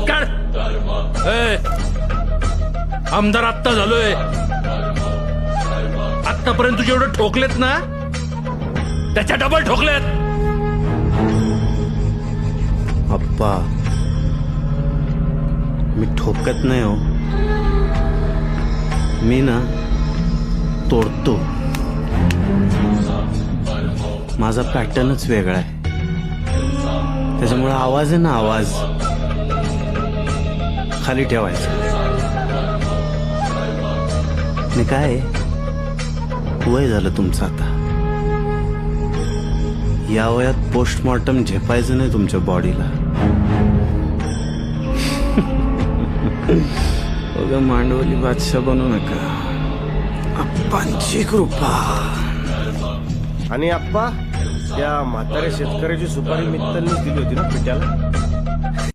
काढ. ए, आमदार आत्ता झालोय. आतापर्यंत तुझे एवढे ठोकलेत ना, त्याच्या डबल ठोकलेत. अप्पा, मी ठोकत नाही हो, मी ना तोडतो. माझा पॅटर्नच वेगळा आहे, त्याच्यामुळे आवाज आहे ना, आवाज खाली ठेवायचा. आणि काय वय झालं तुमचं आता, या वयात पोस्टमॉर्टम झेपायचं नाही तुमच्या बॉडीला. बघा, मांडवली बादशाह बनू नका, अप्पांची कृपा. आणि आप्पा, त्या म्हाताऱ्या शेतकऱ्याची सुपारी मित्तलनीच दिली होती ना पिट्याला.